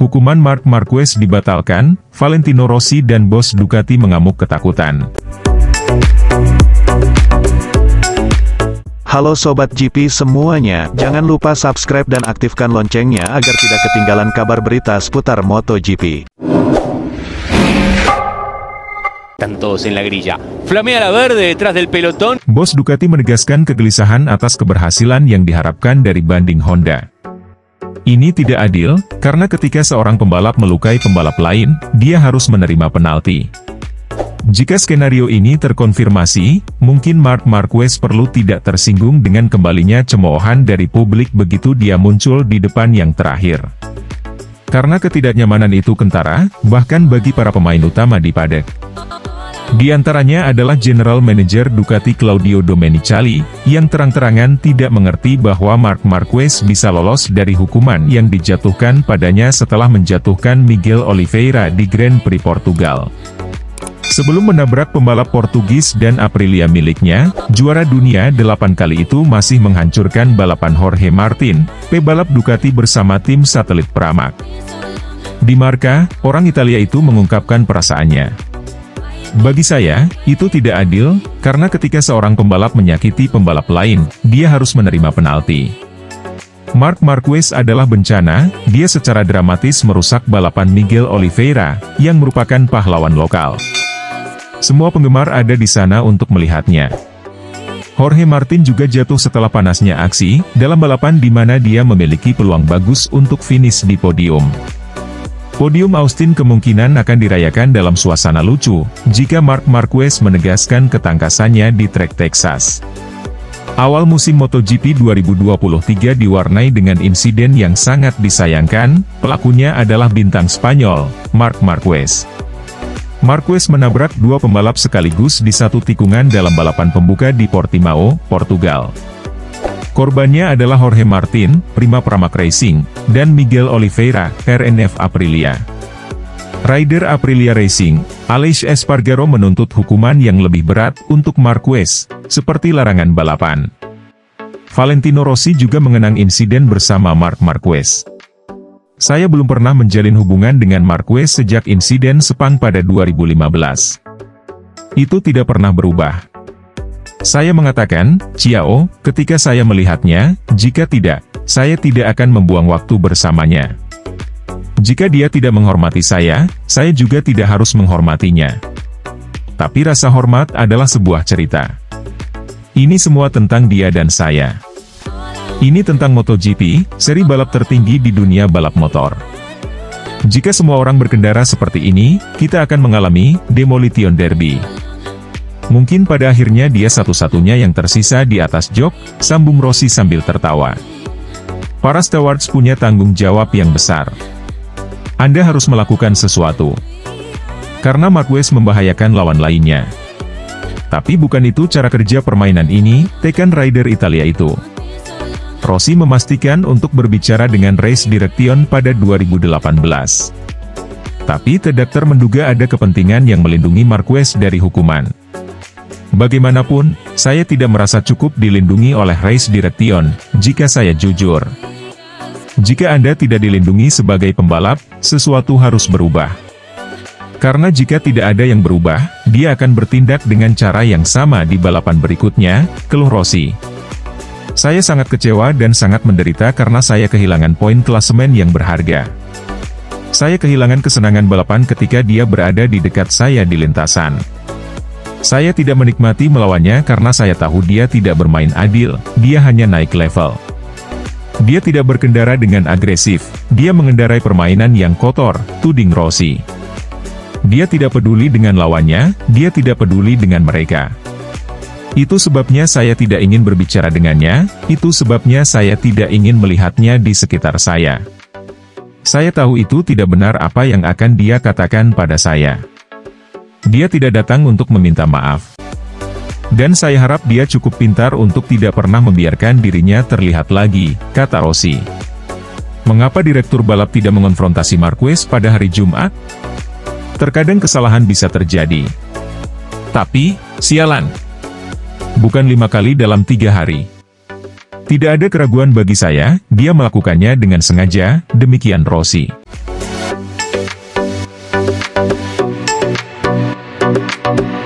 hukuman Marc Marquez dibatalkan, Valentino Rossi dan bos Ducati mengamuk ketakutan. Halo Sobat GP semuanya, jangan lupa subscribe dan aktifkan loncengnya agar tidak ketinggalan kabar berita seputar MotoGP. Están todos en la grilla. Flamea la verde detrás del pelotón. Bos Ducati menegaskan kegelisahan atas keberhasilan yang diharapkan dari banding Honda. Ini tidak adil, karena ketika seorang pembalap melukai pembalap lain, dia harus menerima penalti. Jika skenario ini terkonfirmasi, mungkin Marc Marquez perlu tidak tersinggung dengan kembalinya cemoohan dari publik begitu dia muncul di depan yang terakhir. Karena ketidaknyamanan itu kentara, bahkan bagi para pemain utama di paddock. Di antaranya adalah General Manager Ducati Claudio Domenicali, yang terang-terangan tidak mengerti bahwa Marc Marquez bisa lolos dari hukuman yang dijatuhkan padanya setelah menjatuhkan Miguel Oliveira di Grand Prix Portugal. Sebelum menabrak pembalap Portugis dan Aprilia miliknya, juara dunia 8 kali itu masih menghancurkan balapan Jorge Martin, pebalap Ducati bersama tim satelit Pramac. Di Marca, orang Italia itu mengungkapkan perasaannya. Bagi saya, itu tidak adil, karena ketika seorang pembalap menyakiti pembalap lain, dia harus menerima penalti. Marc Marquez adalah bencana, dia secara dramatis merusak balapan Miguel Oliveira, yang merupakan pahlawan lokal. Semua penggemar ada di sana untuk melihatnya. Jorge Martin juga jatuh setelah panasnya aksi, dalam balapan di mana dia memiliki peluang bagus untuk finish di podium. Podium Austin kemungkinan akan dirayakan dalam suasana lucu, jika Marc Marquez menegaskan ketangkasannya di trek Texas. Awal musim MotoGP 2023 diwarnai dengan insiden yang sangat disayangkan, pelakunya adalah bintang Spanyol, Marc Marquez. Marquez menabrak dua pembalap sekaligus di satu tikungan dalam balapan pembuka di Portimao, Portugal. Korbannya adalah Jorge Martin, Prima Pramac Racing, dan Miguel Oliveira, RNF Aprilia. Rider Aprilia Racing, Aleix Espargaro menuntut hukuman yang lebih berat untuk Marquez, seperti larangan balapan. Valentino Rossi juga mengenang insiden bersama Marc Marquez. Saya belum pernah menjalin hubungan dengan Marquez sejak insiden Sepang pada 2015. Itu tidak pernah berubah. Saya mengatakan, ciao, ketika saya melihatnya, jika tidak, saya tidak akan membuang waktu bersamanya. Jika dia tidak menghormati saya juga tidak harus menghormatinya. Tapi rasa hormat adalah sebuah cerita. Ini semua tentang dia dan saya. Ini tentang MotoGP, seri balap tertinggi di dunia balap motor. Jika semua orang berkendara seperti ini, kita akan mengalami demolition derby. Mungkin pada akhirnya dia satu-satunya yang tersisa di atas jok, sambung Rossi sambil tertawa. Para stewards punya tanggung jawab yang besar. Anda harus melakukan sesuatu. Karena Marquez membahayakan lawan lainnya. Tapi bukan itu cara kerja permainan ini, tekan rider Italia itu. Rossi memastikan untuk berbicara dengan Race Direction pada 2018. Tapi redaktur menduga ada kepentingan yang melindungi Marquez dari hukuman. Bagaimanapun, saya tidak merasa cukup dilindungi oleh Race Direction, jika saya jujur. Jika Anda tidak dilindungi sebagai pembalap, sesuatu harus berubah. Karena jika tidak ada yang berubah, dia akan bertindak dengan cara yang sama di balapan berikutnya, keluh Rossi. Saya sangat kecewa dan sangat menderita karena saya kehilangan poin klasemen yang berharga. Saya kehilangan kesenangan balapan ketika dia berada di dekat saya di lintasan. Saya tidak menikmati melawannya karena saya tahu dia tidak bermain adil, dia hanya naik level. Dia tidak berkendara dengan agresif, dia mengendarai permainan yang kotor, tuding Rossi. Dia tidak peduli dengan lawannya, dia tidak peduli dengan mereka. Itu sebabnya saya tidak ingin berbicara dengannya, itu sebabnya saya tidak ingin melihatnya di sekitar saya. Saya tahu itu tidak benar apa yang akan dia katakan pada saya. Dia tidak datang untuk meminta maaf. Dan saya harap dia cukup pintar untuk tidak pernah membiarkan dirinya terlihat lagi, kata Rossi. Mengapa direktur balap tidak mengonfrontasi Marquez pada hari Jumat? Terkadang kesalahan bisa terjadi. Tapi, sialan. Bukan 5 kali dalam 3 hari. Tidak ada keraguan bagi saya, dia melakukannya dengan sengaja, demikian Rossi. Honda.